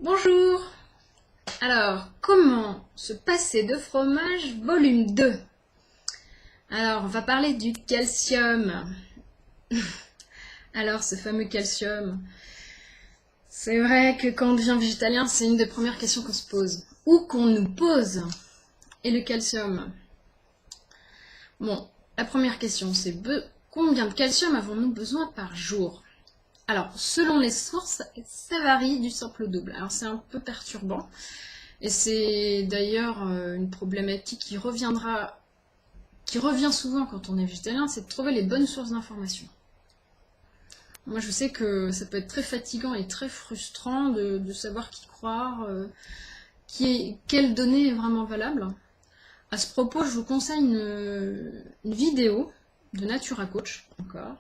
Bonjour! Alors, comment se passer de fromage, volume 2? Alors, on va parler du calcium. Alors, ce fameux calcium, c'est vrai que quand on devient végétalien, c'est une des premières questions qu'on se pose. Ou qu'on nous pose. Et le calcium? Bon, la première question, c'est combien de calcium avons-nous besoin par jour? Alors, selon les sources, ça varie du simple au double. Alors, c'est un peu perturbant. Et c'est d'ailleurs une problématique qui revient souvent quand on est végétalien, c'est de trouver les bonnes sources d'informations. Moi, je sais que ça peut être très fatigant et très frustrant de savoir qui croire, quelle donnée est vraiment valable. À ce propos, je vous conseille une vidéo de Natura Coach, encore.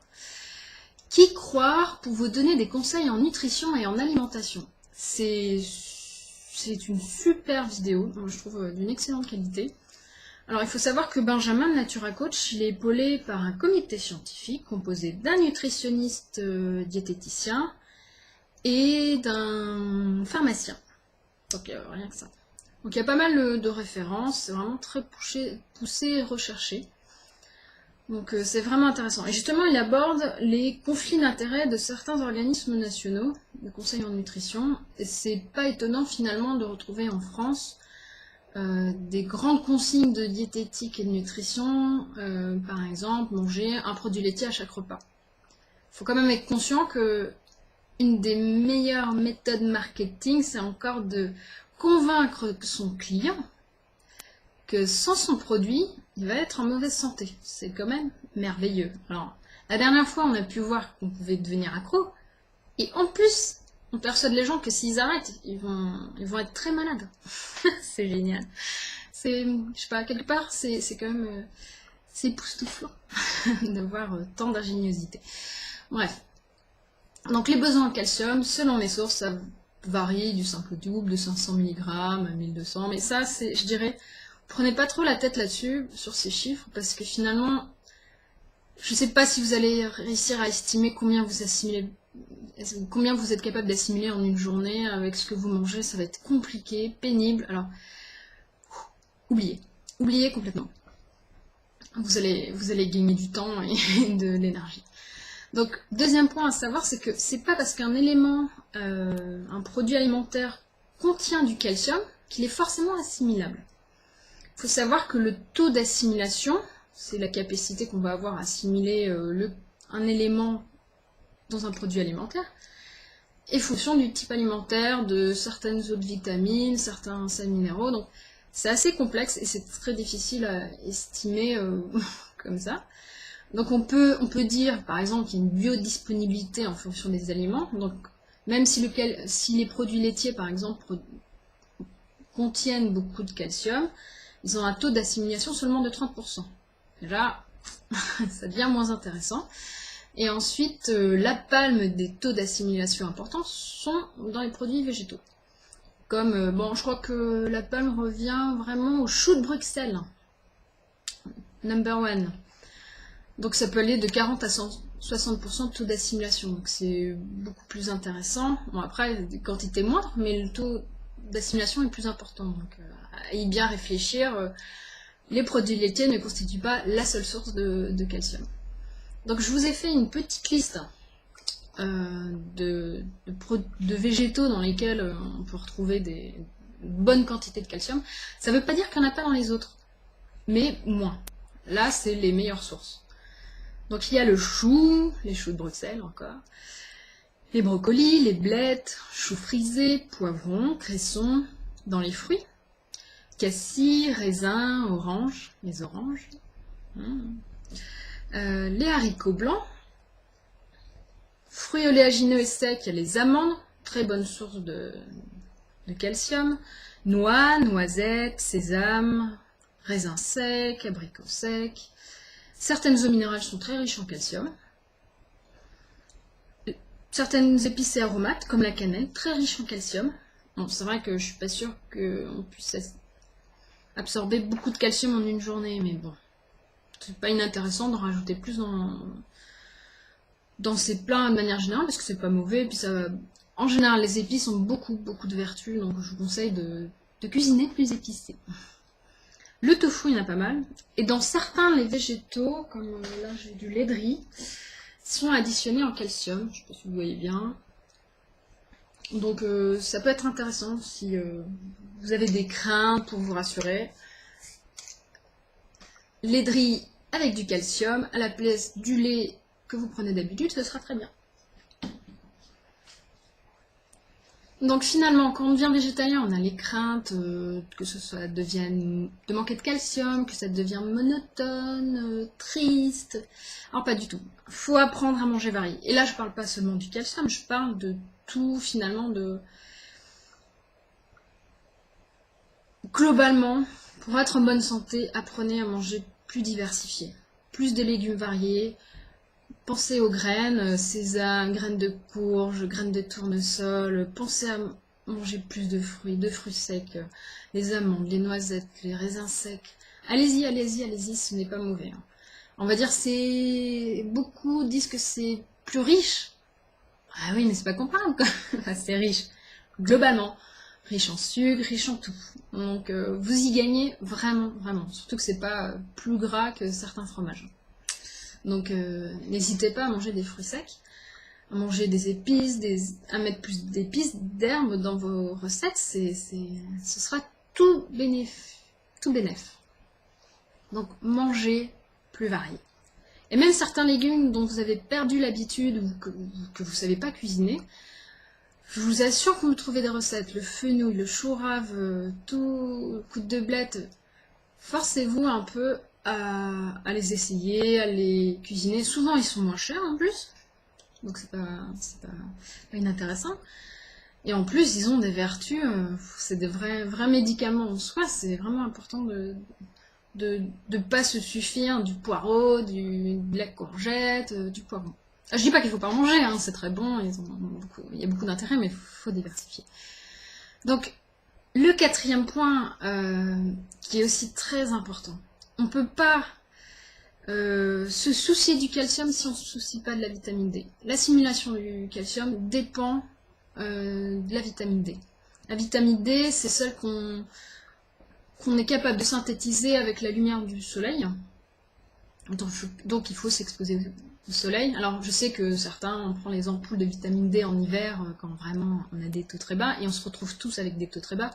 Qui croire pour vous donner des conseils en nutrition et en alimentation. C'est une super vidéo, moi je trouve d'une excellente qualité. Alors il faut savoir que Benjamin de Natura Coach, il est épaulé par un comité scientifique composé d'un nutritionniste diététicien et d'un pharmacien. Donc rien que ça. Donc il y a pas mal de références, c'est vraiment très poussé et recherché. Donc c'est vraiment intéressant. Et justement, il aborde les conflits d'intérêts de certains organismes nationaux de conseil en nutrition. Et c'est pas étonnant finalement de retrouver en France des grandes consignes de diététique et de nutrition, par exemple, manger un produit laitier à chaque repas. Il faut quand même être conscient que une des meilleures méthodes marketing, c'est encore de convaincre son client que sans son produit, il va être en mauvaise santé. C'est quand même merveilleux. Alors, la dernière fois, on a pu voir qu'on pouvait devenir accro. Et en plus, on persuade les gens que s'ils arrêtent, ils vont être très malades. C'est génial. Je sais pas, quelque part, c'est quand même, c'est époustouflant de voir tant d'ingéniosité. Bref. Donc, les besoins en calcium, selon les sources, ça varie du simple au double, de 500 mg à 1200. Mais ça, je dirais, prenez pas trop la tête là-dessus, sur ces chiffres, parce que finalement, je sais pas si vous allez réussir à estimer combien vous êtes capable d'assimiler en une journée avec ce que vous mangez. Ça va être compliqué, pénible. Alors, oubliez complètement. Vous allez gagner du temps et de l'énergie. Donc, deuxième point à savoir, c'est que c'est pas parce qu'un élément, un produit alimentaire contient du calcium qu'il est forcément assimilable. Il faut savoir que le taux d'assimilation, c'est la capacité qu'on va avoir à assimiler un élément dans un produit alimentaire, est fonction du type alimentaire, de certaines autres vitamines, certains sels minéraux. Donc c'est assez complexe et c'est très difficile à estimer comme ça. Donc on peut dire par exemple qu'il y a une biodisponibilité en fonction des aliments. Donc même si les produits laitiers par exemple contiennent beaucoup de calcium, ils ont un taux d'assimilation seulement de 30%. Déjà, ça devient moins intéressant. Et ensuite, la palme des taux d'assimilation importants sont dans les produits végétaux. Comme, bon, je crois que la palme revient vraiment au chou de Bruxelles. Number one. Donc ça peut aller de 40 à 60% de taux d'assimilation. Donc c'est beaucoup plus intéressant. Bon, après, des quantités moindres, mais le taux d'assimilation est plus important. Donc à y bien réfléchir, les produits laitiers ne constituent pas la seule source de calcium. Donc je vous ai fait une petite liste de végétaux dans lesquels on peut retrouver des bonnes quantités de calcium. Ça ne veut pas dire qu'il n'y en a pas dans les autres, mais moins. Là, c'est les meilleures sources. Donc il y a le chou, les choux de Bruxelles encore, les brocolis, les blettes, choux frisés, poivrons, cressons, dans les fruits, cassis, raisins, oranges, les oranges, les haricots blancs, fruits oléagineux et secs, il y a les amandes, très bonne source de calcium, noix, noisettes, sésame, raisins secs, abricots secs. Certaines eaux minérales sont très riches en calcium. Certaines épices et aromates, comme la cannelle, très riches en calcium. Bon, c'est vrai que je suis pas sûre qu'on puisse absorber beaucoup de calcium en une journée, mais bon, c'est pas inintéressant d'en rajouter plus dans ces plats de manière générale, parce que c'est pas mauvais, et puis ça En général, les épices ont beaucoup de vertus, donc je vous conseille de cuisiner plus épicé. Le tofu, il y en a pas mal. Et dans certains, les végétaux, comme là j'ai du lait de riz, sont additionnés en calcium. Je ne sais pas si vous voyez bien. Donc ça peut être intéressant si vous avez des craintes pour vous rassurer. Lait de riz avec du calcium, à la place du lait que vous prenez d'habitude, ce sera très bien. Donc finalement, quand on devient végétalien, on a les craintes que ça devienne de manquer de calcium, que ça devienne monotone, triste. Alors pas du tout. Faut apprendre à manger varié. Et là, je parle pas seulement du calcium, je parle de tout finalement Globalement, pour être en bonne santé, apprenez à manger plus diversifié. Plus de légumes variés. Pensez aux graines, sésame, graines de courge, graines de tournesol. Pensez à manger plus de fruits secs, les amandes, les noisettes, les raisins secs. Allez-y, allez-y, allez-y, ce n'est pas mauvais. On va dire beaucoup disent que c'est plus riche. Ah oui, mais c'est pas comparable quoi. Enfin, c'est riche, globalement. Riche en sucre, riche en tout. Donc vous y gagnez vraiment, vraiment. Surtout que c'est pas plus gras que certains fromages. Donc n'hésitez pas à manger des fruits secs, à manger des épices, à mettre plus d'épices, d'herbes dans vos recettes. Ce sera tout bénéf. Donc mangez plus varié. Et même certains légumes dont vous avez perdu l'habitude ou que vous ne savez pas cuisiner, je vous assure que vous trouvez des recettes. Le fenouil, le chou rave, tout coude de blette. Forcez-vous un peu à les essayer, à les cuisiner. Souvent, ils sont moins chers en plus. Donc, c'est pas inintéressant. Et en plus, ils ont des vertus. C'est des vrais médicaments en soi. C'est vraiment important de pas se suffire du poireau, de la courgette, du poivron. Je dis pas qu'il faut pas en manger, hein, c'est très bon, il y a beaucoup d'intérêt, mais il faut diversifier. Donc, le quatrième point, qui est aussi très important, on peut pas se soucier du calcium si on ne se soucie pas de la vitamine D. L'assimilation du calcium dépend de la vitamine D. La vitamine D, c'est celle qu'on est capable de synthétiser avec la lumière du soleil. Donc il faut s'exposer au soleil. Alors je sais que certains, on prend les ampoules de vitamine D en hiver quand vraiment on a des taux très bas et on se retrouve tous avec des taux très bas.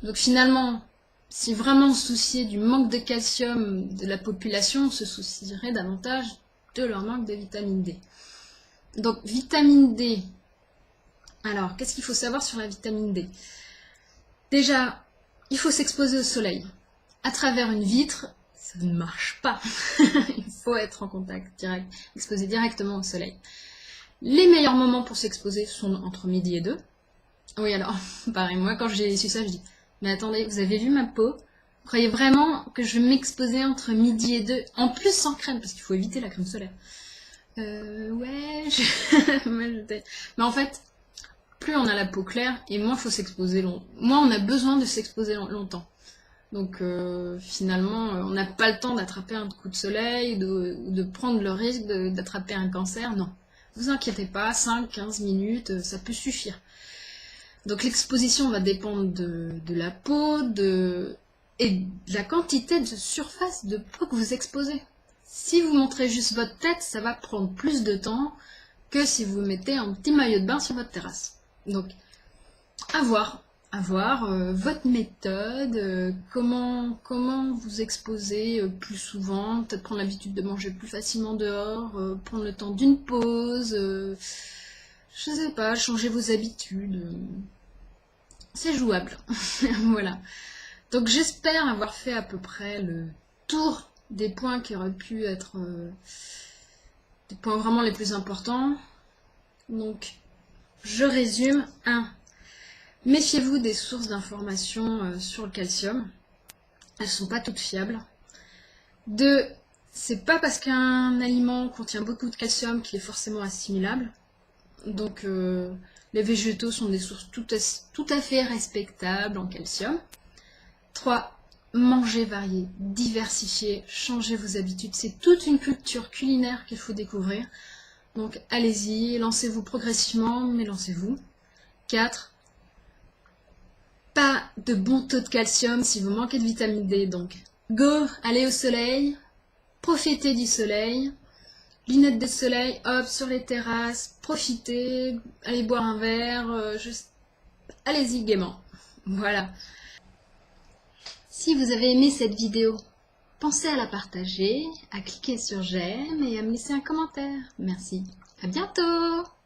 Donc finalement, si vraiment on se souciait du manque de calcium de la population, on se soucierait davantage de leur manque de vitamine D. Donc vitamine D, alors qu'est-ce qu'il faut savoir sur la vitamine D? Déjà, il faut s'exposer au soleil. À travers une vitre, ça ne marche pas. Il faut être en contact direct, exposé directement au soleil. Les meilleurs moments pour s'exposer sont entre midi et 2. Oui, alors, pareil, moi quand j'ai su ça, je dis, mais attendez, vous avez vu ma peau? Vous croyez vraiment que je vais m'exposer entre midi et 2? En plus sans crème, parce qu'il faut éviter la crème solaire. Ouais, mais en fait, plus on a la peau claire, et moins faut s'exposer moins on a besoin de s'exposer longtemps. Donc finalement, on n'a pas le temps d'attraper un coup de soleil, de prendre le risque d'attraper un cancer. Non, vous inquiétez pas, 5-15 minutes, ça peut suffire. Donc l'exposition va dépendre de la peau et de la quantité de surface de peau que vous exposez. Si vous montrez juste votre tête, ça va prendre plus de temps que si vous mettez un petit maillot de bain sur votre terrasse. Donc, à voir votre méthode, comment vous exposer plus souvent, peut-être prendre l'habitude de manger plus facilement dehors, prendre le temps d'une pause, je sais pas, changer vos habitudes. C'est jouable. Voilà. Donc j'espère avoir fait à peu près le tour des points qui auraient pu être des points vraiment les plus importants. Donc, je résume. 1. Méfiez-vous des sources d'informations sur le calcium. Elles ne sont pas toutes fiables. 2. C'est pas parce qu'un aliment contient beaucoup de calcium qu'il est forcément assimilable. Donc, les végétaux sont des sources tout à fait respectables en calcium. 3. Mangez varié, diversifiez, changez vos habitudes. C'est toute une culture culinaire qu'il faut découvrir. Donc allez-y, lancez-vous progressivement, mais lancez-vous. 4. Pas de bon taux de calcium si vous manquez de vitamine D. Donc, go, allez au soleil, profitez du soleil, lunettes de soleil, hop, sur les terrasses, profitez, allez boire un verre, juste allez-y gaiement. Voilà. Si vous avez aimé cette vidéo, pensez à la partager, à cliquer sur j'aime et à me laisser un commentaire. Merci. À bientôt!